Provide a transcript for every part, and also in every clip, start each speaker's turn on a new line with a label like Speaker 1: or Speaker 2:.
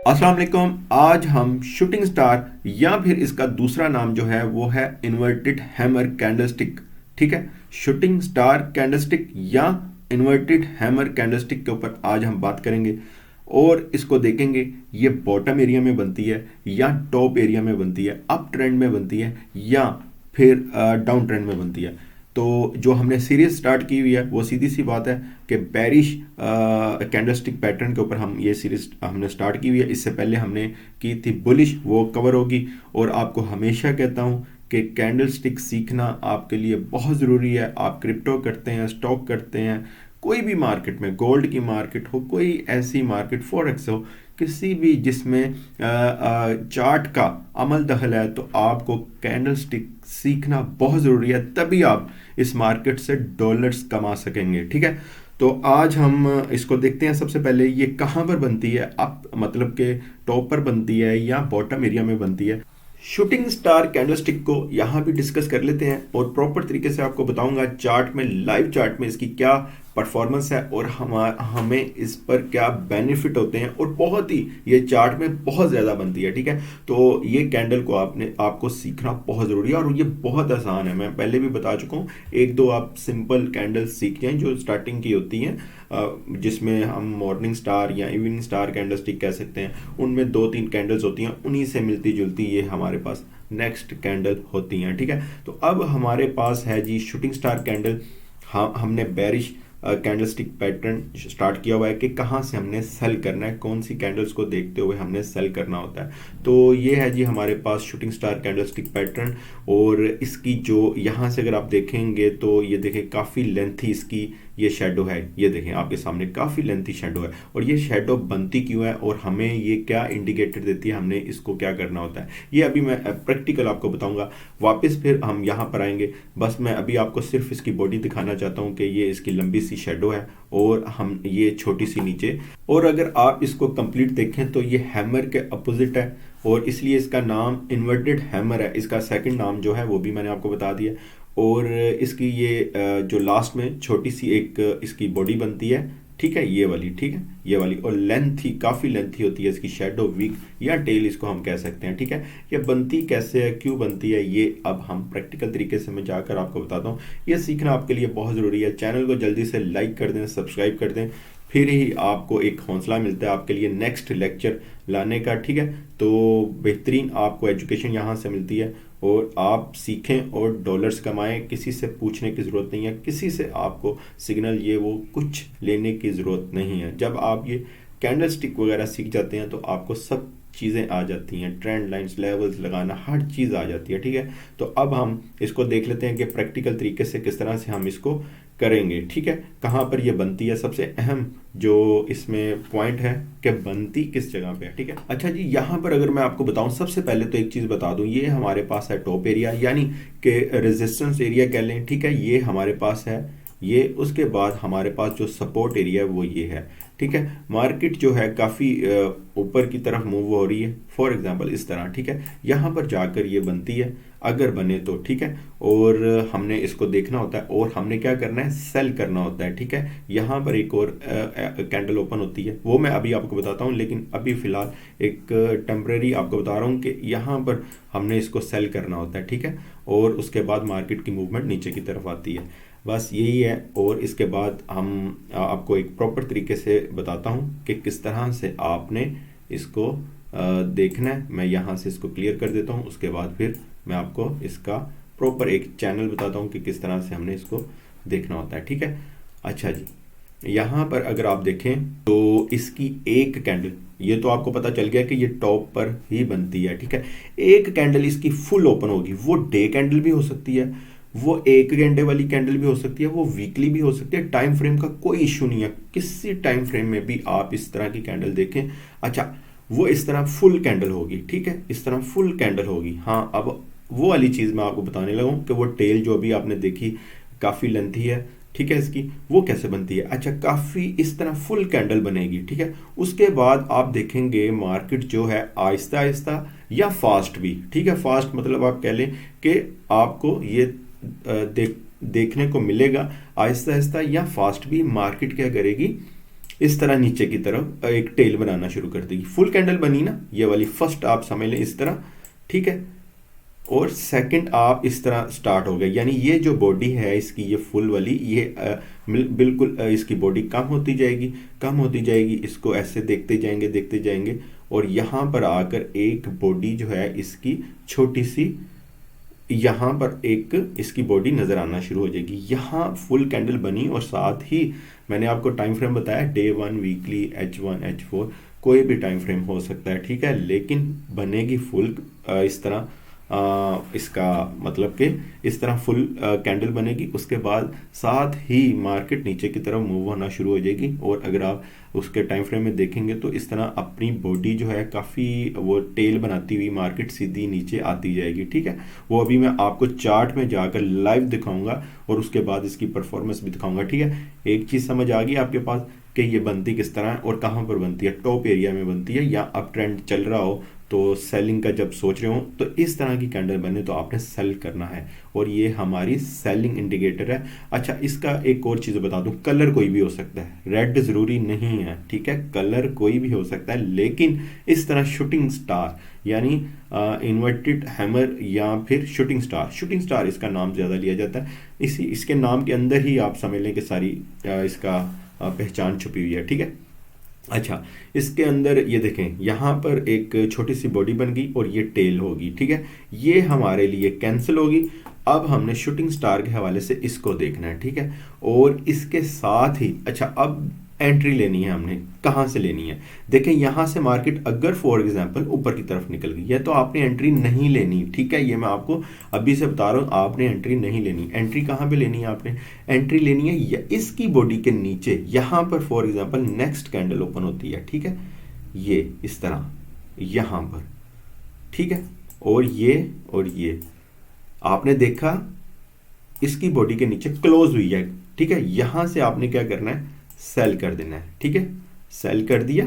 Speaker 1: अस्सलाम वालेकुम। आज हम शूटिंग स्टार या फिर इसका दूसरा नाम जो है वो है इन्वर्टेड हैमर कैंडलस्टिक। ठीक है, शूटिंग स्टार कैंडलस्टिक या इन्वर्टेड हैमर कैंडलस्टिक के ऊपर आज हम बात करेंगे और इसको देखेंगे ये बॉटम एरिया में बनती है या टॉप एरिया में बनती है, अप ट्रेंड में बनती है या फिर डाउन ट्रेंड में बनती है। तो जो हमने सीरीज स्टार्ट की हुई है वो सीधी सी बात है कि बेरिश कैंडलस्टिक पैटर्न के ऊपर हम ये सीरीज हमने स्टार्ट की हुई है। इससे पहले हमने की थी बुलिश, वो कवर होगी। और आपको हमेशा कहता हूँ कि कैंडलस्टिक सीखना आपके लिए बहुत ज़रूरी है। आप क्रिप्टो करते हैं, स्टॉक करते हैं, कोई भी मार्केट में, गोल्ड की मार्केट हो, कोई ऐसी मार्केट फॉरेक्स हो, किसी भी जिसमें चार्ट का अमल दखल है, तो आपको कैंडलस्टिक सीखना बहुत ज़रूरी है। तभी आप इस मार्केट से डॉलर्स कमा सकेंगे। ठीक है, तो आज हम इसको देखते हैं। सबसे पहले ये कहाँ पर बनती है, अप मतलब के टॉप पर बनती है या बॉटम एरिया में बनती है। शूटिंग स्टार कैंडलस्टिक को यहाँ भी डिस्कस कर लेते हैं और प्रॉपर तरीके से आपको बताऊंगा चार्ट में, लाइव चार्ट में इसकी क्या परफॉर्मेंस है और हमें इस पर क्या बेनिफिट होते हैं। और बहुत ही ये चार्ट में बहुत ज़्यादा बनती है। ठीक है, तो ये कैंडल को आपको सीखना बहुत ज़रूरी है और ये बहुत आसान है। मैं पहले भी बता चुका हूँ, एक दो आप सिंपल कैंडल सीख जाएं जो स्टार्टिंग की होती हैं, जिसमें हम मॉर्निंग स्टार या इवनिंग स्टार कैंडलस्टिक कह सकते हैं। उनमें दो तीन कैंडल्स होती हैं, उन्हीं से मिलती जुलती ये हमारे पास नेक्स्ट कैंडल होती हैं। ठीक है, तो अब हमारे पास है जी शूटिंग स्टार कैंडल। हाँ, हमने बेरिश कैंडलस्टिक पैटर्न स्टार्ट किया हुआ है कि कहाँ से हमने सेल करना है, कौन सी कैंडल्स को देखते हुए हमने सेल करना होता है। तो ये है जी हमारे पास शूटिंग स्टार कैंडलस्टिक पैटर्न। और इसकी जो यहाँ से अगर आप देखेंगे तो ये देखें काफ़ी लेंथी इसकी ये शेडो है। ये देखें आपके सामने काफ़ी लेंथी शेडो है। और ये शेडो बनती क्यों है और हमें ये क्या इंडिकेटर देती है, हमने इसको क्या करना होता है, ये अभी मैं प्रैक्टिकल आपको बताऊंगा। वापस फिर हम यहाँ पर आएंगे। बस मैं अभी आपको सिर्फ इसकी बॉडी दिखाना चाहता हूँ कि ये इसकी लंबी सी शेडो है और हम ये छोटी सी नीचे। और अगर आप इसको कंप्लीट देखें तो ये हैमर के अपोजिट है और इसलिए इसका नाम इन्वर्टेड हैमर है। इसका सेकंड नाम जो है वो भी मैंने आपको बता दिया। और इसकी ये जो लास्ट में छोटी सी एक इसकी बॉडी बनती है, ठीक है, ये वाली, ठीक है, ये वाली। और लेंथी, काफ़ी लेंथी होती है इसकी शेडो, वीक या टेल इसको हम कह सकते हैं। ठीक है, ये बनती कैसे है, क्यों बनती है, ये अब हम प्रैक्टिकल तरीके से मैं जाकर आपको बताता हूँ। ये सीखना आपके लिए बहुत ज़रूरी है। चैनल को जल्दी से लाइक कर दें, सब्सक्राइब कर दें, फिर ही आपको एक हौसला मिलता है आपके लिए नेक्स्ट लेक्चर लाने का। ठीक है, तो बेहतरीन आपको एजुकेशन यहाँ से मिलती है और आप सीखें और डॉलर्स कमाएं। किसी से पूछने की ज़रूरत नहीं है, किसी से आपको सिग्नल ये वो कुछ लेने की ज़रूरत नहीं है। जब आप ये कैंडल स्टिक वगैरह सीख जाते हैं तो आपको सब चीज़ें आ जाती हैं, ट्रेंड लाइंस, लेवल्स लगाना, हर चीज़ आ जाती है। ठीक है, तो अब हम इसको देख लेते हैं कि प्रैक्टिकल तरीके से किस तरह से हम इसको करेंगे। ठीक है, कहाँ पर ये बनती है, सबसे अहम जो इसमें पॉइंट है कि बनती किस जगह पे है। ठीक है, अच्छा जी, यहाँ पर अगर मैं आपको बताऊँ, सबसे पहले तो एक चीज़ बता दूँ, ये हमारे पास है टॉप एरिया यानी कि रेजिस्टेंस एरिया कह लें। ठीक है, ये हमारे पास है ये। उसके बाद हमारे पास जो सपोर्ट एरिया है वो ये है। ठीक है, मार्केट जो है काफ़ी ऊपर की तरफ मूव हो रही है, फॉर एग्जांपल इस तरह। ठीक है, यहाँ पर जाकर ये बनती है अगर बने तो। ठीक है, और हमने इसको देखना होता है और हमने क्या करना है, सेल करना होता है। ठीक है, यहाँ पर एक और कैंडल ओपन होती है, वो मैं अभी आपको बताता हूँ, लेकिन अभी फ़िलहाल एक टेम्परेरी आपको बता रहा हूँ कि यहाँ पर हमने इसको सेल करना होता है। ठीक है, और उसके बाद मार्केट की मूवमेंट नीचे की तरफ आती है, बस यही है। और इसके बाद हम आपको एक प्रॉपर तरीके से बताता हूँ कि किस तरह से आपने इसको देखना है। मैं यहाँ से इसको क्लियर कर देता हूँ, उसके बाद फिर मैं आपको इसका प्रॉपर एक चैनल बताता हूँ कि किस तरह से हमने इसको देखना होता है। ठीक है, अच्छा जी, यहाँ पर अगर आप देखें तो इसकी एक कैंडल, ये तो आपको पता चल गया कि ये टॉप पर ही बनती है। ठीक है, एक कैंडल इसकी फुल ओपन होगी, वो डे कैंडल भी हो सकती है, वो एक घंटे वाली कैंडल भी हो सकती है, वो वीकली भी हो सकती है। टाइम फ्रेम का कोई इशू नहीं है, किसी टाइम फ्रेम में भी आप इस तरह की कैंडल देखें। अच्छा, वो इस तरह फुल कैंडल होगी। ठीक है, इस तरह फुल कैंडल होगी। हाँ, अब वो वाली चीज़ मैं आपको बताने लगा हूँ कि वो टेल जो अभी आपने देखी काफ़ी लेंथी है, ठीक है, इसकी वो कैसे बनती है। अच्छा, काफ़ी इस तरह फुल कैंडल बनेगी। ठीक है, उसके बाद आप देखेंगे मार्केट जो है आहिस्ता आहिस्ता या फास्ट भी, ठीक है, फास्ट मतलब आप कह लें कि आपको ये देखने को मिलेगा आहिस्ता आहिस्ता या फास्ट भी मार्केट क्या करेगी, इस तरह नीचे की तरफ एक टेल बनाना शुरू कर देगी। फुल कैंडल बनी ना, ये वाली फर्स्ट आप समझ लें इस तरह, ठीक है, और सेकंड आप इस तरह स्टार्ट हो गया, यानी ये जो बॉडी है इसकी, ये फुल वाली, ये बिल्कुल इसकी बॉडी कम होती जाएगी, कम होती जाएगी, इसको ऐसे देखते जाएंगे और यहाँ पर आकर एक बॉडी जो है इसकी छोटी सी, यहाँ पर एक इसकी बॉडी नज़र आना शुरू हो जाएगी। यहाँ फुल कैंडल बनी और साथ ही मैंने आपको टाइम फ्रेम बताया, डे 1, वीकली, H1, H4, कोई भी टाइम फ्रेम हो सकता है, ठीक है, लेकिन बनेगी फुल इस तरह, इसका मतलब कि इस तरह फुल कैंडल बनेगी। उसके बाद साथ ही मार्केट नीचे की तरफ मूव होना शुरू हो जाएगी और अगर आप उसके टाइम फ्रेम में देखेंगे तो इस तरह अपनी बॉडी जो है काफ़ी वो टेल बनाती हुई मार्केट सीधी नीचे आती जाएगी, ठीक है। वो अभी मैं आपको चार्ट में जाकर लाइव दिखाऊंगा और उसके बाद इसकी परफॉर्मेंस भी दिखाऊंगा, ठीक है। एक चीज़ समझ आ गई आपके पास कि ये बनती किस तरह है और कहाँ पर बनती है, टॉप एरिया में बनती है या अप ट्रेंड चल रहा हो तो सेलिंग का जब सोच रहे हो तो इस तरह की कैंडल बने तो आपने सेल करना है और ये हमारी सेलिंग इंडिकेटर है। अच्छा, इसका एक और चीज़ बता दूं, कलर कोई भी हो सकता है, रेड ज़रूरी नहीं है, ठीक है, कलर कोई भी हो सकता है, लेकिन इस तरह शूटिंग स्टार यानी इन्वर्टेड हैमर या फिर शूटिंग स्टार इसका नाम ज़्यादा लिया जाता है। इसके नाम के अंदर ही आप समझ लें कि सारी इसका पहचान छुपी हुई है, ठीक है। अच्छा, इसके अंदर ये देखें, यहाँ पर एक छोटी सी बॉडी बन गई और ये टेल होगी, ठीक है, ये हमारे लिए कैंसिल होगी। अब हमने शूटिंग स्टार के हवाले से इसको देखना है, ठीक है, और इसके साथ ही अच्छा अब एंट्री लेनी है हमने, कहाँ से लेनी है, देखें यहाँ से मार्केट अगर फॉर एग्जांपल ऊपर की तरफ निकल गई है तो आपने एंट्री नहीं लेनी, ठीक है, ये मैं आपको अभी से बता रहा हूँ, आपने एंट्री नहीं लेनी। एंट्री कहाँ पे लेनी है, आपने एंट्री लेनी है या इसकी बॉडी के नीचे, यहाँ पर for example next candle open होती है, ठीक है, ये इस तरह यहाँ पर, ठीक है, और ये आपने देखा इसकी बॉडी के नीचे क्लोज हुई है, ठीक है, यहां से आपने क्या करना है, सेल कर देना है, ठीक है, सेल कर दिया,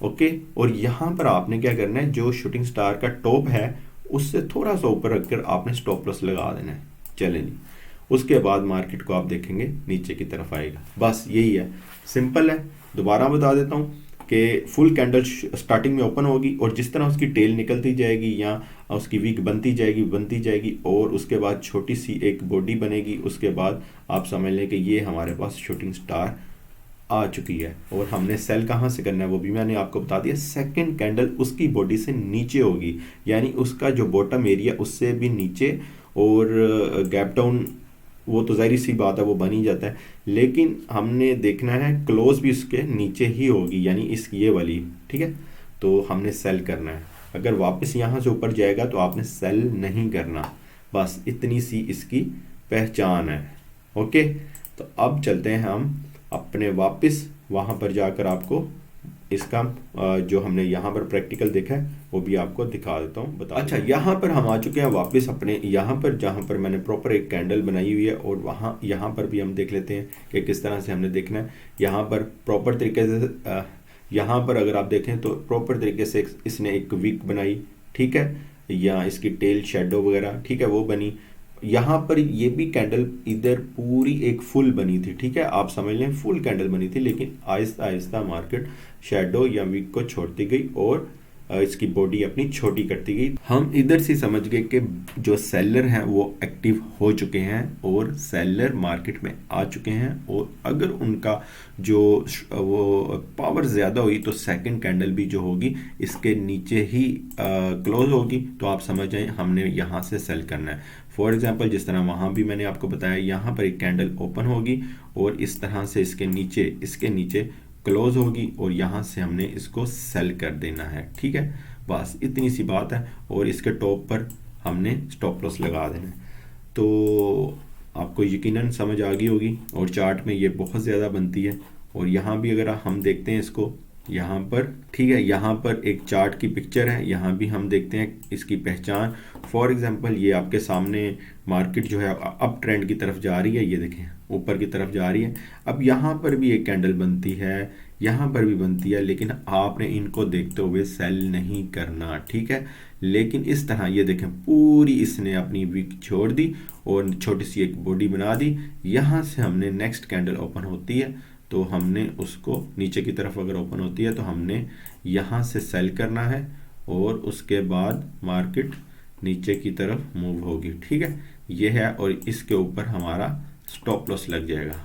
Speaker 1: ओके, और यहां पर आपने क्या करना है, जो शूटिंग स्टार का टॉप है उससे थोड़ा सा ऊपर रखकर आपने स्टॉप लॉस लगा देना है। चलें जी, उसके बाद मार्केट को आप देखेंगे नीचे की तरफ आएगा, बस यही है, सिंपल है। दोबारा बता देता हूँ कि फुल कैंडल स्टार्टिंग में ओपन होगी और जिस तरह उसकी टेल निकलती जाएगी या उसकी वीक बनती जाएगी और उसके बाद छोटी सी एक बॉडी बनेगी, उसके बाद आप समझ लें कि ये हमारे पास शूटिंग स्टार आ चुकी है और हमने सेल कहाँ से करना है वो भी मैंने आपको बता दिया। सेकंड कैंडल उसकी बॉडी से नीचे होगी, यानी उसका जो बॉटम एरिया उससे भी नीचे, और गैप डाउन वो तो जाहिर सी बात है वो बन ही जाता है, लेकिन हमने देखना है क्लोज भी उसके नीचे ही होगी, यानी इस ये वाली, ठीक है, तो हमने सेल करना है। अगर वापस यहाँ से ऊपर जाएगा तो आपने सेल नहीं करना, बस इतनी सी इसकी पहचान है, ओके। तो अब चलते हैं हम अपने वापस वहाँ पर जाकर आपको इसका जो हमने यहाँ पर प्रैक्टिकल देखा है वो भी आपको दिखा देता हूँ, बता। अच्छा, यहाँ पर हम आ चुके हैं वापस अपने यहाँ पर जहाँ पर मैंने प्रॉपर एक कैंडल बनाई हुई है और वहाँ यहाँ पर भी हम देख लेते हैं कि किस तरह से हमने देखना है। यहाँ पर प्रॉपर तरीके से यहाँ पर अगर आप देखें तो प्रॉपर तरीके से इसने एक वीक बनाई, ठीक है, या इसकी टेल शेडो वगैरह, ठीक है, वो बनी। यहाँ पर ये भी कैंडल इधर पूरी एक फुल बनी थी, ठीक है, आप समझ लें फुल कैंडल बनी थी, लेकिन आहिस्ता आहिस्ता मार्केट शेडो या वीक को छोड़ती गई और इसकी बॉडी अपनी छोटी करती गई। हम इधर से समझ गए कि जो सेलर हैं वो एक्टिव हो चुके हैं और सेलर मार्केट में आ चुके हैं, और अगर उनका जो वो पावर ज़्यादा हुई तो सेकंड कैंडल भी जो होगी इसके नीचे ही क्लोज होगी, तो आप समझ जाएं हमने यहाँ से सेल करना है। फॉर एग्जांपल जिस तरह वहाँ भी मैंने आपको बताया, यहाँ पर एक कैंडल ओपन होगी और इस तरह से इसके नीचे क्लोज होगी और यहाँ से हमने इसको सेल कर देना है, ठीक है, बस इतनी सी बात है। और इसके टॉप पर हमने स्टॉप लॉस लगा देना है। तो आपको यकीनन समझ आ गई होगी और चार्ट में ये बहुत ज़्यादा बनती है। और यहाँ भी अगर हम देखते हैं इसको, यहाँ पर, ठीक है, यहाँ पर एक चार्ट की पिक्चर है, यहाँ भी हम देखते हैं इसकी पहचान। फॉर एग्जांपल ये आपके सामने मार्केट जो है अप ट्रेंड की तरफ जा रही है, ये देखें ऊपर की तरफ जा रही है। अब यहाँ पर भी एक कैंडल बनती है, यहाँ पर भी बनती है, लेकिन आपने इनको देखते हुए सेल नहीं करना, ठीक है। लेकिन इस तरह ये देखें पूरी इसने अपनी वीक छोड़ दी और छोटी सी एक बॉडी बना दी। यहाँ से हमने नेक्स्ट कैंडल ओपन होती है तो हमने उसको नीचे की तरफ अगर ओपन होती है तो हमने यहाँ से सेल करना है और उसके बाद मार्केट नीचे की तरफ मूव होगी। ठीक है, ये है और इसके ऊपर हमारा स्टॉप लॉस लग जाएगा।